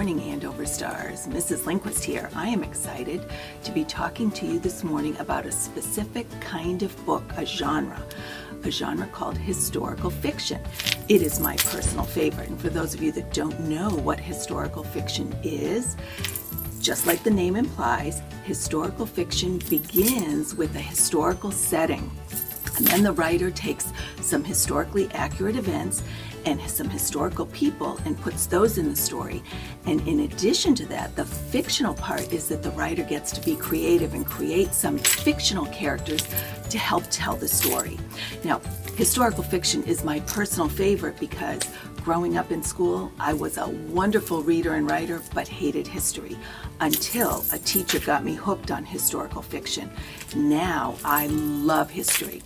morning, Andover stars. Mrs. Lindquist here. I am excited to be talking to you this morning about a specific kind of book, a genre called historical fiction. It is my personal favorite, and for those of you that don't know what historical fiction is, just like the name implies, historical fiction begins with a historical setting. And then the writer takes some historically accurate events and some historical people and puts those in the story. And in addition to that, the fictional part is that the writer gets to be creative and create some fictional characters to help tell the story. Now, historical fiction is my personal favorite because growing up in school, I was a wonderful reader and writer, but hated history until a teacher got me hooked on historical fiction. Now I love history.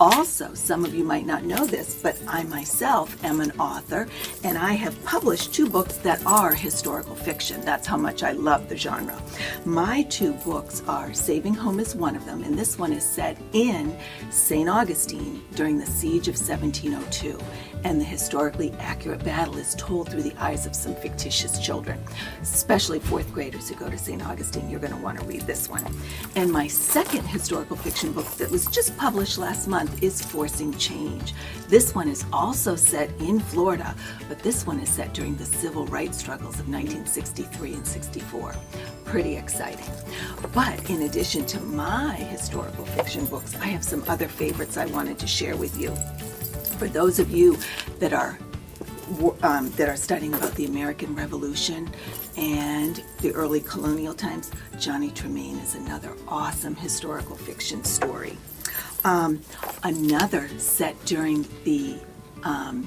Also, some of you might not know this, but I myself am an author, and I have published 2 books that are historical fiction. That's how much I love the genre. My 2 books are Saving Home is one of them, and this one is set in St. Augustine during the siege of 1702. And the historically accurate battle is told through the eyes of some fictitious children, especially 4th graders who go to St. Augustine. You're going to want to read this one. And my second historical fiction book that was just published last month is Forcing Change. This one is also set in Florida, but this one is set during the civil rights struggles of 1963 and 64. Pretty exciting. But in addition to my historical fiction books, I have some other favorites I wanted to share with you. For those of you that are studying about the American Revolution and the early colonial times, Johnny Tremain is another awesome historical fiction story. Another set during the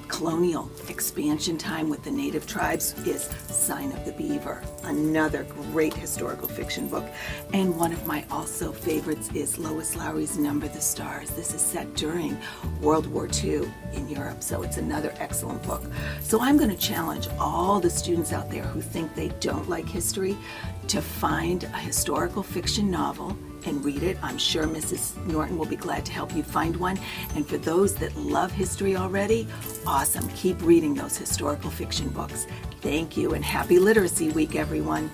colonial expansion time with the native tribes is Sign of the Beaver, another great historical fiction book. And one of my also favorites is Lois Lowry's Number the Stars. This is set during World War II in Europe, so it's another excellent book. So I'm going to challenge all the students out there who think they don't like history to find a historical fiction novel and read it. I'm sure Mrs. Norton will be glad to help you find one. And for those that love history already, awesome. Keep reading those historical fiction books. Thank you, and happy Literacy Week, everyone.